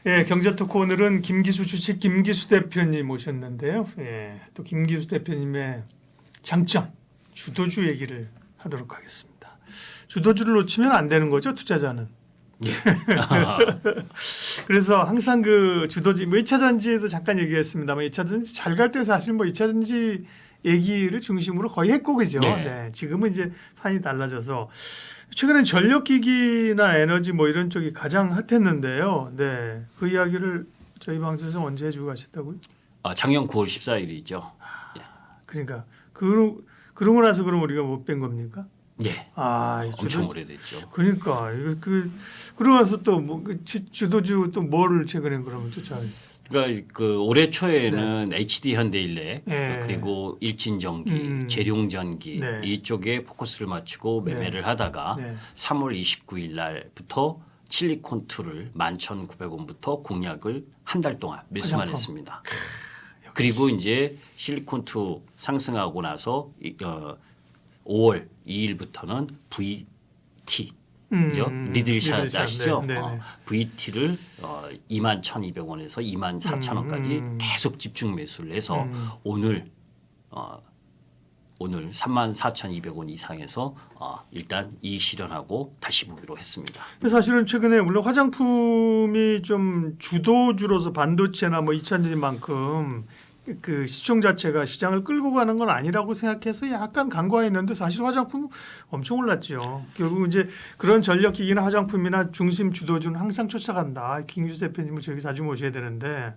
예, 경제토크 오늘은 김기수 주식 김기수 대표님 모셨는데요. 예, 또 김기수 대표님의 장점 주도주 얘기를 하도록 하겠습니다. 주도주를 놓치면 안 되는 거죠, 투자자는. 예. 그래서 항상 그 주도주 뭐 2차 전지에도 잠깐 얘기했습니다만 2차 전지 잘 갈 때 사실 뭐 2차 전지 얘기를 중심으로 거의 했고 그죠. 네. 네, 지금은 이제 판이 달라져서 최근엔 전력기기나 에너지 뭐 이런 쪽이 가장 핫했는데요. 네, 그 이야기를 저희 방송에서 언제 해주고 가셨다고요? 작년 9월 14일이죠. 그러니까 그러고 나서 그럼 우리가 못 뺀 겁니까? 예. 아, 엄청 오래됐죠. 그러니까 이거 그러고 나서 또 뭐 주도주 또 뭐를 최근에 그러면 쫓아가요? 그러니까 그 올해 초에는 HD 현대일렉 네. 그리고 일진전기, 재룡전기 네. 이쪽에 포커스를 맞추고 매매를 하다가 네. 3월 29일 날부터 실리콘2를 11,900원부터 공략을 한 달 동안 매수만 화장품. 했습니다. 그리고 이제 실리콘2 상승하고 나서 5월 2일부터는 VT 그죠? 리들샷 아시죠? 네, 네, 네. VT를 21,200원에서 24,000원까지 계속 집중 매수를 해서 오늘 34,200원 이상에서 일단 이익 실현하고 다시 보기로 했습니다. 사실은 최근에 물론 화장품이 좀 주도주로서 반도체나 뭐 2차 전지만큼 그 시총 자체가 시장을 끌고 가는 건 아니라고 생각해서 약간 간과했는데 사실 화장품 엄청 올랐죠. 결국 이제 그런 전력기기나 화장품이나 중심 주도주는 항상 쫓아간다. 김기수 대표님을 저기 자주 모셔야 되는데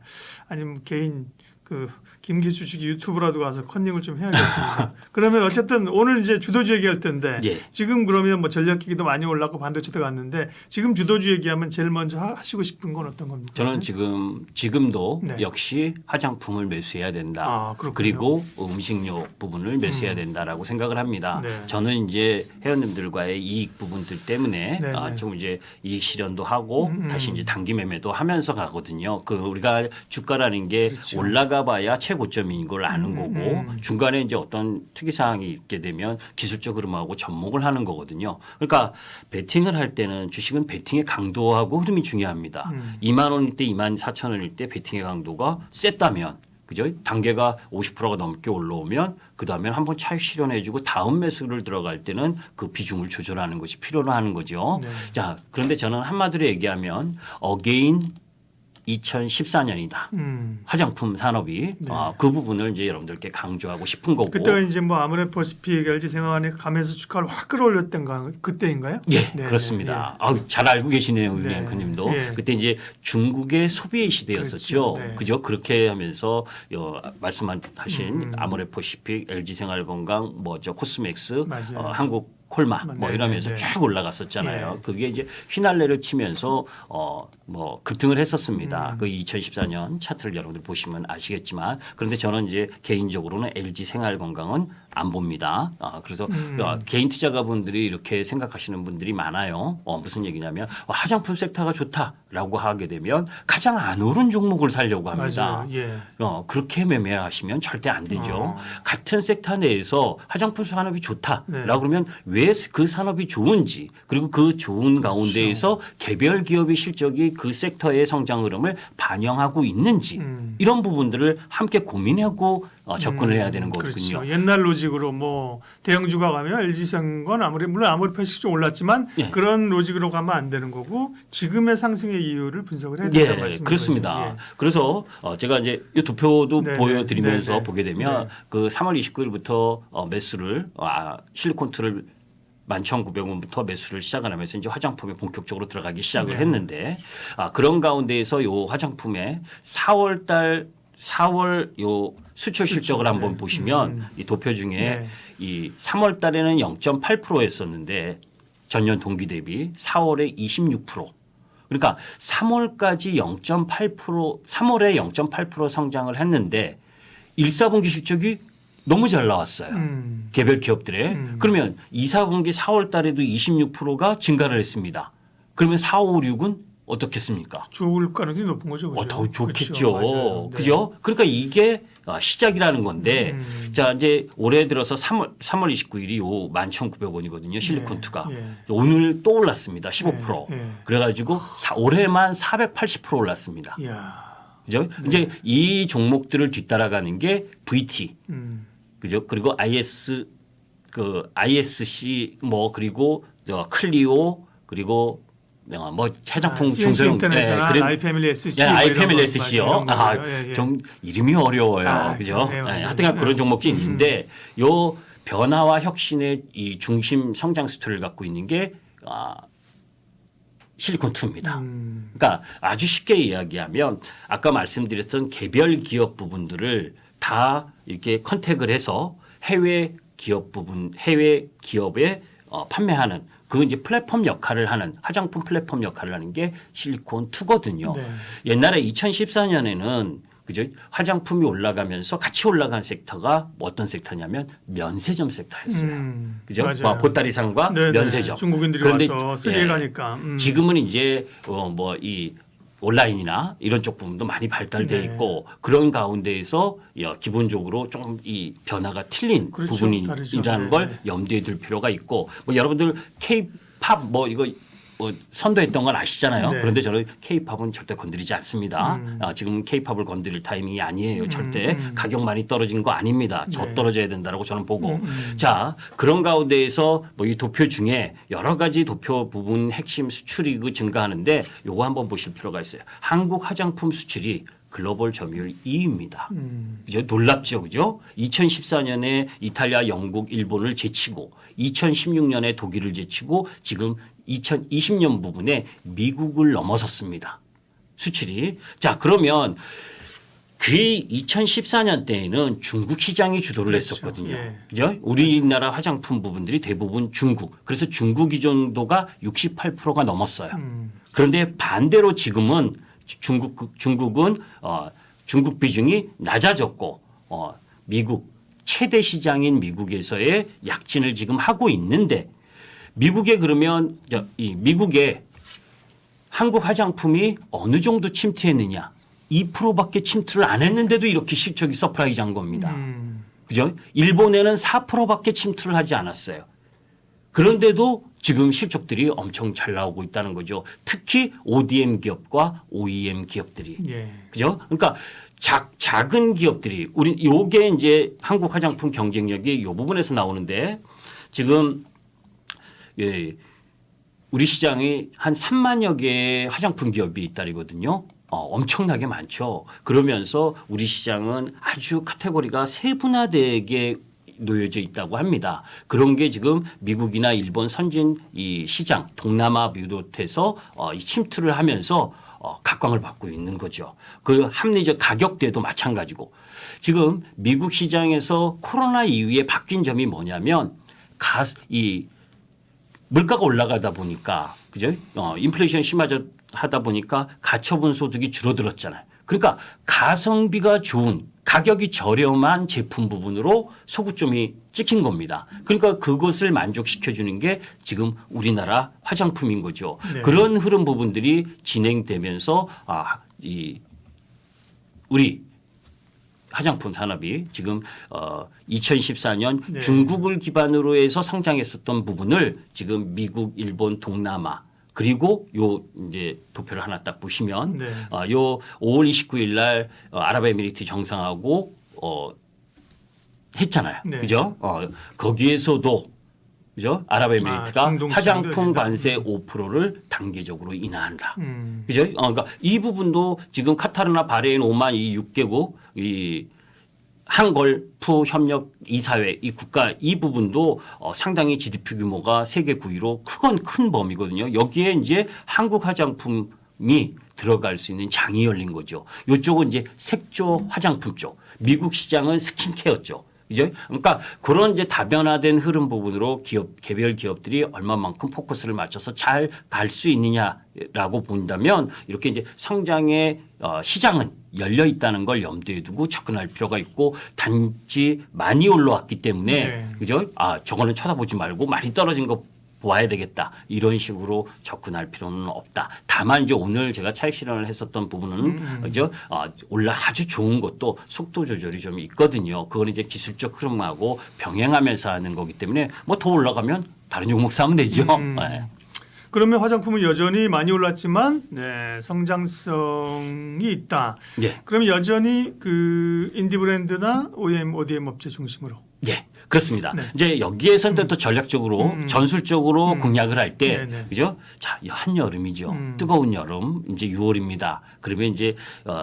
아니면 개인 그 김기수 주식 유튜브라도 가서 컨닝을 좀 해야겠습니다. 그러면 어쨌든 오늘 이제 주도주 얘기할 텐데 예. 지금 그러면 뭐 전력기기도 많이 올랐고 반도체도 갔는데 지금 주도주 얘기하면 제일 먼저 하시고 싶은 건 어떤 겁니까? 저는 지금도 네. 역시 화장품을 매수해야 된다. 아, 그렇군요. 그리고 음식료 부분을 매수해야 된다라고 생각을 합니다. 네. 저는 이제 회원님들과의 이익 부분들 때문에 네, 네. 좀 이제 이익 실현도 하고 다시 이제 단기 매매도 하면서 가거든요. 그 우리가 주가라는 게 그렇죠. 올라가봐야 최고점인 걸 아는 거고 중간에 이제 어떤 특이 사항이 있게 되면 기술적 흐름하고 접목을 하는 거거든요. 그러니까 베팅을 할 때는 주식은 베팅의 강도하고 흐름이 중요합니다. 2만 원일 때 2만 4천 원일 때 베팅의 강도가 셌다면 그죠? 단계가 50%가 넘게 올라오면 그 다음에 한번 차익 실현해주고 다음 매수를 들어갈 때는 그 비중을 조절하는 것이 필요로 하는 거죠. 네. 자, 그런데 저는 한마디로 얘기하면 어게인 2014년이다. 화장품 산업이 그 부분을 이제 여러분들께 강조하고 싶은 거고. 그때가 이제 뭐 아무래도 퍼시픽 LG 생활이 가면서 주가를 확 끌어올렸던가 그때인가요? 예, 네, 그렇습니다. 잘 알고 계시네요, 우리 네. 앵커님도. 예. 그때 이제 중국의 소비의 시대였었죠. 그렇죠. 네. 그죠? 그렇게 하면서 말씀하신 아모레퍼시픽, LG생활건강, 뭐죠, 코스맥스, 맞아요. 한국 콜마 뭐 네, 이러면서 네, 네. 쭉 올라갔었잖아요. 예. 그게 이제 휘날레를 치면서 뭐 급등을 했었습니다. 그 2014년 차트를 여러분들 보시면 아시겠지만 그런데 저는 이제 개인적으로는 LG 생활건강은 안 봅니다. 그래서 개인 투자가분들이 이렇게 생각하시는 분들이 많아요. 무슨 얘기냐면 화장품 섹터가 좋다라고 하게 되면 가장 안 오른 종목을 사려고 합니다. 맞아요. 예. 그렇게 매매하시면 절대 안 되죠. 같은 섹터 내에서 화장품 산업이 좋다라고 네. 그러면 왜 그 산업이 좋은지 그리고 그 좋은 가운데에서 개별 기업의 실적이 그 섹터의 성장 흐름을 반영하고 있는지 이런 부분들을 함께 고민하고 접근을 해야 되는 거거든요. 그렇죠. 옛날 로직으로 뭐 대형주가 가면 LG생건 물론 아무리 표식 좀 올랐지만 예. 그런 로직으로 가면 안 되는 거고 지금의 상승의 이유를 분석을 해야 된다는 말씀이죠. 그렇습니다. 그래서 제가 이제 이 도표도 네, 보여드리면서 네, 네. 보게 되면 네. 그 3월 29일부터 매수를 실리콘2를 11,900원부터 매수를 시작을 하면서 이제 화장품에 본격적으로 들어가기 시작을 네. 했는데 그런 가운데에서 요 화장품에 4월 요 수출 실적을 네. 한번 보시면 이 도표 중에 네. 이 3월 달에는 0.8%였었는데 전년 동기 대비 4월에 26%. 그러니까 3월까지 0.8% 3월에 0.8% 성장을 했는데 1, 4분기 실적이 너무 잘 나왔어요. 개별 기업들의. 그러면 2, 4분기 4월 달에도 26%가 증가를 했습니다. 그러면 4, 5, 6은 어떻겠습니까? 좋을 가능성이 높은 거죠. 그죠? 더 좋겠죠. 그렇죠. 맞아요. 네. 그죠? 그러니까 이게 시작이라는 건데 자 이제 올해 들어서 3월 29일이 요 11,900원이거든요. 실리콘2가 예. 오늘 또 올랐습니다. 15%. 예. 그래가지고 올해만 480% 올랐습니다. 이야. 그죠? 이제 이 종목들을 뒤따라가는 게 VT, 그죠? 그리고 ISC 뭐 그리고 클리오 그리고 뭐 해장품 중소형 인터내셔널 아이패밀리 SC 아이패밀리 SC요. 예. 좀 이름이 어려워요. 그죠? 네, 하여튼 그런 종목이 있는데 요 변화와 혁신의 이 중심 성장 스토리를 갖고 있는 게 실리콘2입니다. 그러니까 아주 쉽게 이야기하면 아까 말씀드렸던 개별 기업 부분들을 다 이렇게 컨택을 해서 해외 기업에 판매하는 그 이제 플랫폼 역할을 하는 화장품 플랫폼 역할을 하는 게 실리콘2거든요. 네. 옛날에 2014년에는 그죠? 화장품이 올라가면서 같이 올라간 섹터가 어떤 섹터냐면 면세점 섹터였어요. 그죠? 맞아요. 보따리상과 네네. 면세점. 중국인들이 그런데 와서 쓰리에 가니까. 지금은 이제 이 온라인이나 이런 쪽 부분도 많이 발달돼 네. 있고 그런 가운데에서 기본적으로 좀 이 변화가 틀린 그렇죠. 부분이라는 다르죠. 걸 네. 염두에 둘 필요가 있고 뭐 여러분들 K-팝 뭐 이거 선도했던 건 아시잖아요. 네. 그런데 저는 K-팝은 절대 건드리지 않습니다. 지금 K-팝을 건드릴 타이밍이 아니에요. 절대 가격 많이 떨어진 거 아닙니다. 저 네. 떨어져야 된다라고 저는 보고 자 그런 가운데에서 뭐 이 도표 중에 여러 가지 도표 부분 핵심 수출이 증가하는데 요거 한번 보실 필요가 있어요. 한국 화장품 수출이 글로벌 점유율 2위입니다. 그죠? 놀랍죠, 그죠? 2014년에 이탈리아, 영국, 일본을 제치고 2016년에 독일을 제치고 지금 2020년 부분에 미국을 넘어섰습니다. 수출이. 자, 그러면 그 2014년 때에는 중국 시장이 주도를 그렇죠. 했었거든요. 예. 그죠? 우리나라 화장품 부분들이 대부분 중국. 그래서 중국 의존도가 68%가 넘었어요. 그런데 반대로 지금은 중국은 중국 비중이 낮아졌고 미국 최대 시장인 미국에서의 약진을 지금 하고 있는데 미국에 그러면 이 미국에 한국 화장품이 어느 정도 침투했느냐? 2%밖에 침투를 안 했는데도 이렇게 실적이 서프라이즈한 겁니다. 그죠? 일본에는 4%밖에 침투를 하지 않았어요. 그런데도 지금 실적들이 엄청 잘 나오고 있다는 거죠. 특히 ODM 기업과 OEM 기업들이. 예. 그죠? 그러니까 작은 기업들이 요게 이제 한국 화장품 경쟁력이 이 부분에서 나오는데 지금 우리 시장이 한 3만여 개의 화장품 기업이 있다리거든요. 엄청나게 많죠. 그러면서 우리 시장은 아주 카테고리가 세분화되게 놓여져 있다고 합니다. 그런 게 지금 미국이나 일본 선진 이 시장 동남아 비롯해서 이 침투를 하면서 각광을 받고 있는 거죠. 그 합리적 가격대도 마찬가지고 지금 미국 시장에서 코로나 이후에 바뀐 점이 뭐냐면 이 물가가 올라가다 보니까 그죠? 인플레이션 심하다 보니까 가처분 소득이 줄어들었잖아요. 그러니까 가성비가 좋은 가격이 저렴한 제품 부분으로 소구점이 찍힌 겁니다. 그러니까 그것을 만족시켜 주는 게 지금 우리나라 화장품인 거죠. 네. 그런 흐름 부분들이 진행되면서 우리 화장품 산업이 지금 2014년 네. 중국을 기반으로 해서 성장했었던 부분을 지금 미국, 일본, 동남아 그리고 요 이제 도표를 하나 딱 보시면 네. 요 5월 29일 날 아랍에미리트 정상하고 했잖아요. 네. 그죠? 거기에서도 그죠? 아랍에미리트가 중동 화장품 시장도 관세 5%를 단계적으로 인하한다. 음. 그죠? 그러니까 이 부분도 지금 카타르나 바레인, 오만 이 6개국 이 한걸프 협력 이사회 이 국가 이 부분도 상당히 GDP 규모가 세계 9위로 큰 범위거든요. 여기에 이제 한국 화장품이 들어갈 수 있는 장이 열린 거죠. 이쪽은 이제 색조 화장품 쪽, 미국 시장은 스킨케어 쪽. 이제 그러니까 그런 이제 다변화된 흐름 부분으로 개별 기업들이 얼마만큼 포커스를 맞춰서 잘 갈 수 있느냐라고 본다면 이렇게 이제 성장의 시장은 열려 있다는 걸 염두에 두고 접근할 필요가 있고 단지 많이 올라왔기 때문에 네. 그죠? 저거는 쳐다보지 말고 많이 떨어진 거 와야 되겠다 이런 식으로 접근할 필요는 없다. 다만 이제 오늘 제가 차익 실현을 했었던 부분은 그죠? 아주 좋은 것도 속도 조절이 좀 있거든요. 그건 이제 기술적 흐름하고 병행하면서 하는 거기 때문에 뭐 더 올라가면 다른 종목 사면 되죠. 네. 그러면 화장품은 여전히 많이 올랐지만 네, 성장성이 있다. 예. 그러면 여전히 그 인디 브랜드나 OEM, ODM 업체 중심으로. 예, 그렇습니다. 네. 이제 여기에서는 또 전략적으로 전술적으로 공략을 할 때, 네네. 그죠? 자, 한여름이죠. 뜨거운 여름, 이제 6월입니다. 그러면 이제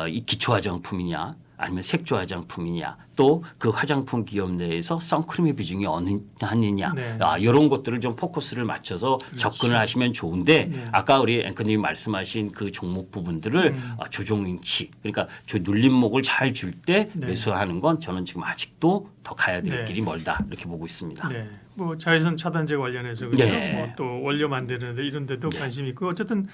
이 기초 화장품이냐, 아니면 색조 화장품이냐, 또 그 화장품 기업 내에서 선크림의 비중이 어느 하느냐, 네. 이런 것들을 좀 포커스를 맞춰서 접근을 하시면 좋은데, 네. 아까 우리 앵커님이 말씀하신 그 종목 부분들을 조종인치, 그러니까 저 눌림목을 잘 줄 때 네. 매수하는 건 저는 지금 아직도 더 가야 될 네. 길이 멀다 이렇게 보고 있습니다. 네. 뭐 자외선 차단제 관련해서 그죠? 네. 뭐또 원료 만드는 데 이런 데도 네. 관심이 있고 어쨌든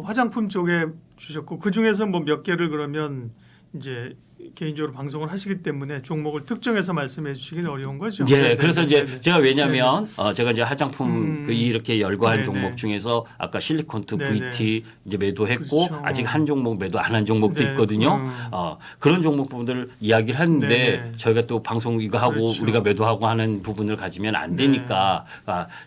화장품 쪽에 주셨고 그 중에서 뭐 몇 개를 그러면 이제 개인적으로 방송을 하시기 때문에 종목을 특정해서 말씀해 주시기는 어려운 거죠. 예, 네, 그래서 네, 이제 네, 네. 제가 왜냐하면 제가 이제 화장품 그 이렇게 열거한 네네. 종목 중에서 아까 실리콘트 네네. VT 이제 매도했고 그렇죠. 아직 한 종목 매도 안 한 종목도 네, 있거든요. 그런 종목 부분들을 이야기를 하는데 네네. 저희가 또 방송 이거 하고 그렇죠. 우리가 매도하고 하는 부분을 가지면 안 네. 되니까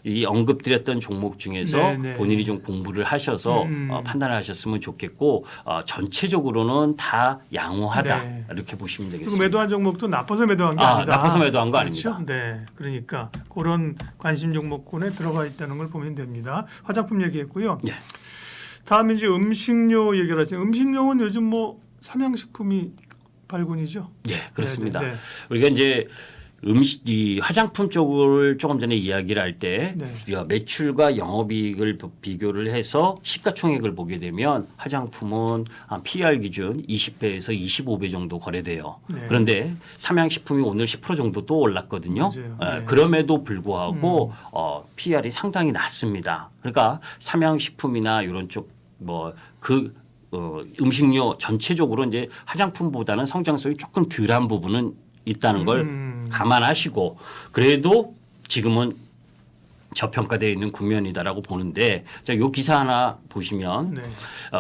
이 언급드렸던 종목 중에서 네네. 본인이 좀 공부를 하셔서 판단을 하셨으면 좋겠고 전체적으로는 다 양호하다 네. 이렇게 보시면 그리고 되겠습니다. 매도한 종목도 나빠서 매도한 게 아니다. 나빠서 매도한 거 그렇죠? 아닙니다. 네, 그러니까 그런 관심 종목군에 들어가 있다는 걸 보면 됩니다. 화장품 얘기했고요. 예. 다음 이제 음식료 얘기를 하죠. 음식료는 요즘 뭐 삼양식품이 발군이죠. 예, 그렇습니다. 네, 네, 네. 우리가 이제 이 화장품 쪽을 조금 전에 이야기를 할 때 네. 매출과 영업이익을 비교를 해서 시가총액을 보게 되면 화장품은 한 PER 기준 20배에서 25배 정도 거래돼요. 네. 그런데 삼양식품이 오늘 10% 정도 또 올랐거든요. 맞아요. 예, 네. 그럼에도 불구하고 PER이 상당히 낮습니다. 그러니까 삼양식품이나 이런 쪽 뭐 음식료 전체적으로 이제 화장품보다는 성장성이 조금 덜한 부분은 있다는 걸 감안하시고 그래도 지금은 저평가되어 있는 국면이다라고 보는데 자, 요 기사 하나 보시면 네.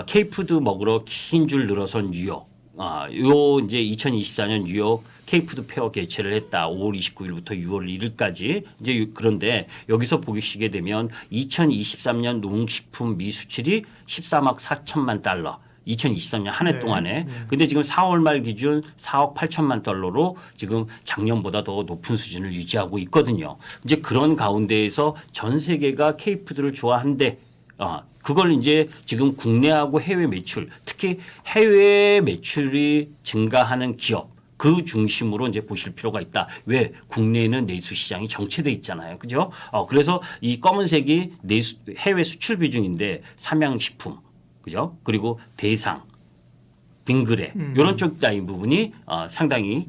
K푸드 먹으러 긴 줄 늘어선 뉴욕. 요 이제 2024년 뉴욕 K푸드 페어 개최를 했다. 5월 29일부터 6월 1일까지 이제 그런데 여기서 보시게 되면 2023년 농식품 미수출이 14억 4천만 달러. 2023년 한 해 네, 동안에. 네. 근데 지금 4월 말 기준 4억 8천만 달러로 지금 작년보다 더 높은 수준을 유지하고 있거든요. 이제 그런 가운데에서 전 세계가 K푸드를 좋아한대. 그걸 이제 지금 국내하고 해외 매출, 특히 해외 매출이 증가하는 기업 그 중심으로 이제 보실 필요가 있다. 왜? 국내에는 내수 시장이 정체돼 있잖아요. 그죠? 그래서 이 검은색이 해외 수출 비중인데 삼양식품, 그죠? 그리고 대상, 빙그레 이런 쪽 따윈 부분이 상당히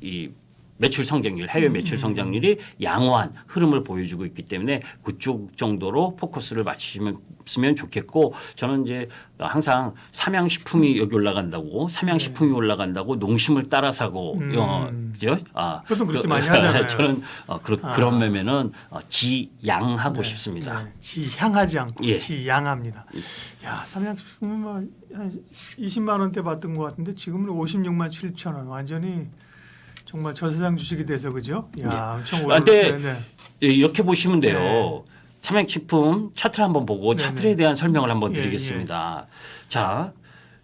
이 매출 성장률, 해외 매출 성장률이 양호한 흐름을 보여주고 있기 때문에 그쪽 정도로 포커스를 맞추시면 좋겠고 저는 이제 항상 삼양식품이 여기 올라간다고 삼양식품이 올라간다고 농심을 따라 사고 그죠? 보통 그렇게 많이 하잖아요. 저는 그런 매매는 지양하고 싶습니다. 네. 지향하지 않고 예. 지양합니다. 야, 삼양식품은 뭐 한 20만 원대 받던 것 같은데 지금은 56만 7천 원. 완전히 정말 저세상 주식이 돼서 그죠? 야, 엄청 근데 네. 이렇게 보시면 돼요. 네. 삼양식품 차트를 한번 보고 네네. 차트에 대한 설명을 한번 예, 드리겠습니다. 자,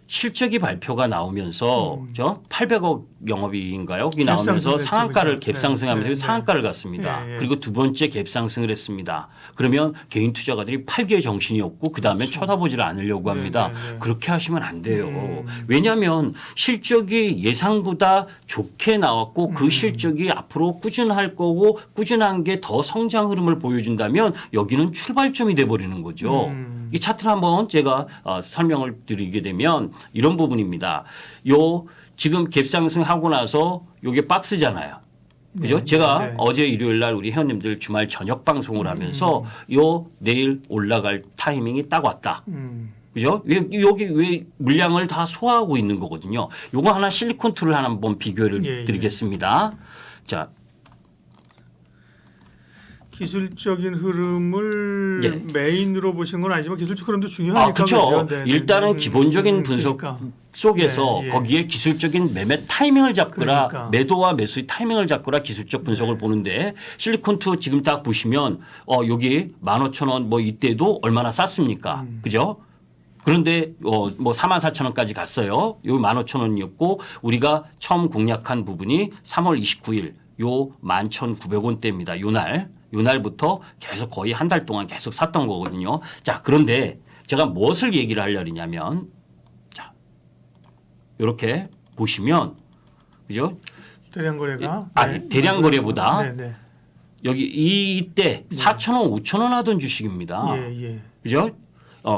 실적이 발표가 나오면서 800억 영업이익인가요? 여기 나오면서 갭상승했죠, 상한가를 그죠? 갭상승하면서 네, 네, 상한가를 갔습니다. 예, 예. 그리고 두 번째 갭상승을 했습니다. 그러면 개인 투자가들이 팔기에 정신이 없고 그 다음에 쳐다보지를 않으려고 합니다. 네, 네, 네. 그렇게 하시면 안 돼요. 왜냐하면 실적이 예상보다 좋게 나왔고 그 실적이 앞으로 꾸준할 거고 꾸준한 게 더 성장 흐름을 보여준다면 여기는 출발점이 돼버리는 거죠. 이 차트를 한번 제가 설명을 드리게 되면 이런 부분입니다. 요 지금 갭상승하고 나서 요게 박스잖아요. 그죠? 네, 제가 네. 어제 일요일 날 우리 회원님들 주말 저녁 방송을 하면서 요 내일 올라갈 타이밍이 딱 왔다. 그죠? 여기 왜 물량을 다 소화하고 있는 거거든요. 요거 하나 실리콘 툴을 하나 한번 비교를 예, 예. 드리겠습니다. 자, 기술적인 흐름을 예. 메인으로 보신 건 아니지만 기술적 흐름도 중요하니까. 그렇죠. 네, 일단은 기본적인 분석 그러니까. 속에서 예, 예. 거기에 기술적인 매매 타이밍을 잡거라 그러니까. 매도와 매수의 타이밍을 잡거라 기술적 분석을 보는데 실리콘투 지금 딱 보시면 여기 15,000원 뭐 이때도 얼마나 쌌습니까? 그죠? 그런데 뭐 44,000원까지 갔어요. 요 15,000원이었고 우리가 처음 공략한 부분이 3월 29일 요 11,900원대입니다. 요날부터 계속 거의 한 달 동안 계속 샀던 거거든요. 자, 그런데 제가 무엇을 얘기를 하려냐면 자, 이렇게 보시면 그죠? 대량 거래가 대량 거래보다 네, 네. 여기 이때 4,000원, 5,000원 하던 주식입니다. 예. 그죠?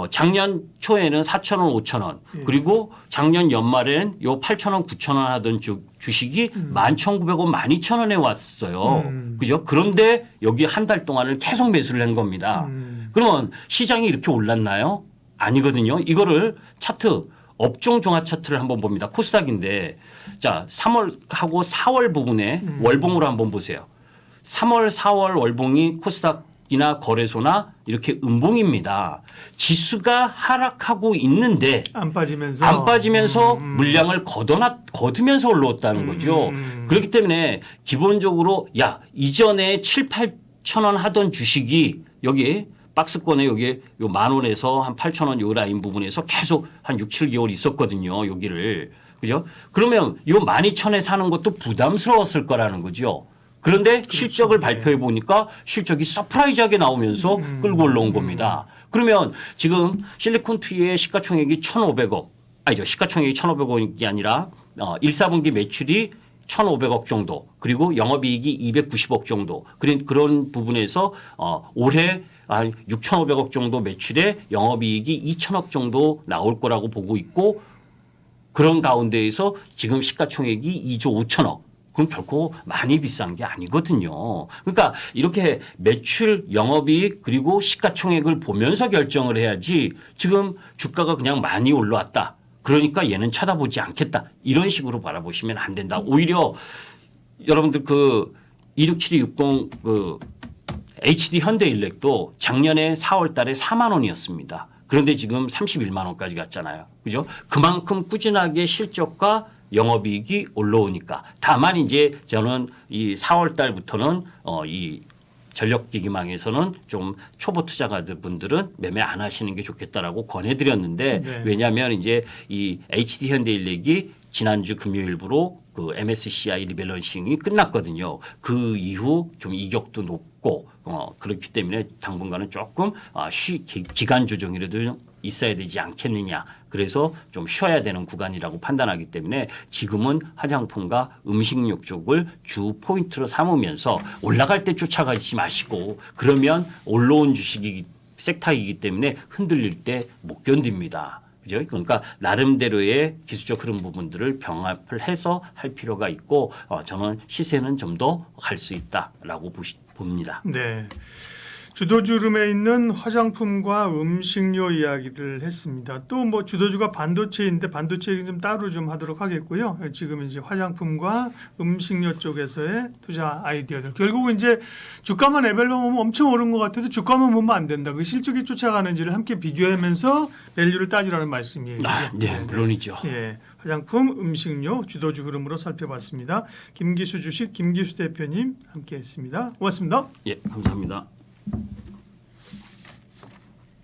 작년 초에는 4,000원, 5,000원. 예. 그리고 작년 연말에는 요 8,000원, 9,000원 하던 주식이 11,900원, 12,000원에 왔어요. 그죠? 그런데 여기 한 달 동안을 계속 매수를 한 겁니다. 그러면 시장이 이렇게 올랐나요? 아니거든요. 이거를 차트 업종 종합 차트를 한번 봅니다. 코스닥인데 자, 3월하고 4월 부분에 월봉으로 한번 보세요. 3월, 4월 월봉이 코스닥이나 거래소나 이렇게 음봉입니다. 지수가 하락하고 있는데 안 빠지면서 물량을 거두면서 올라왔다는 거죠. 그렇기 때문에 기본적으로 이전에 7, 8천 원 하던 주식이 여기 박스권에 여기 요 10,000원에서 한 8,000원 요 라인 부분에서 계속 한 6, 7개월 있었거든요. 여기를. 그죠? 그러면 요 12,000에 사는 것도 부담스러웠을 거라는 거죠. 그런데 실적을 발표해 보니까 실적이 서프라이즈하게 나오면서 끌고 올라온 겁니다. 그러면 지금 실리콘투의 시가총액이 1,500억, 아니죠. 시가총액이 1,500억이 아니라 1, 4분기 매출이 1,500억 정도, 그리고 영업이익이 290억 정도. 그런 부분에서 올해 한 6,500억 정도 매출에 영업이익이 2,000억 정도 나올 거라고 보고 있고 그런 가운데에서 지금 시가총액이 2조 5천억. 그럼 결코 많이 비싼 게 아니거든요. 그러니까 이렇게 매출, 영업이익 그리고 시가총액을 보면서 결정을 해야지 지금 주가가 그냥 많이 올라왔다. 그러니까 얘는 쳐다보지 않겠다. 이런 식으로 바라보시면 안 된다. 오히려 여러분들 그 267-260 그 HD 현대일렉도 작년에 4월 달에 4만 원이었습니다. 그런데 지금 31만 원까지 갔잖아요. 그죠? 그만큼 꾸준하게 실적과 영업이익이 올라오니까. 다만 이제 저는 이 4월 달부터는 이 전력기기망에서는 좀 초보 투자가분들은 매매 안 하시는 게 좋겠다라고 권해드렸는데 네. 왜냐하면 이제 이 HD 현대일렉이 지난주 금요일부로 그 MSCI 리밸런싱이 끝났거든요. 그 이후 좀 이격도 높고 그렇기 때문에 당분간은 조금 기간 조정이라도 있어야 되지 않겠느냐. 그래서 좀 쉬어야 되는 구간이라고 판단하기 때문에 지금은 화장품과 음식료 쪽을 주 포인트로 삼으면서 올라갈 때 쫓아가지 마시고 그러면 올라온 주식이 섹터이기 때문에 흔들릴 때 못 견딥니다. 그죠? 그러니까 나름대로의 기술적 흐름 부분들을 병합을 해서 할 필요가 있고 저는 시세는 좀 더 갈 수 있다라고 봅니다. 네. 주도주름에 있는 화장품과 음식료 이야기를 했습니다. 또 뭐 주도주가 반도체인데 반도체 얘기 좀 따로 좀 하도록 하겠고요. 지금 이제 화장품과 음식료 쪽에서의 투자 아이디어들. 결국은 이제 주가만 레벨만 보면 엄청 오른 것 같아도 주가만 보면 안 된다. 그 실적이 쫓아가는지를 함께 비교하면서 밸류를 따지라는 말씀이에요. 네, 물론이죠. 예, 화장품, 음식료 주도주 흐름으로 살펴봤습니다. 김기수 주식 김기수 대표님 함께했습니다. 고맙습니다. 예, 감사합니다.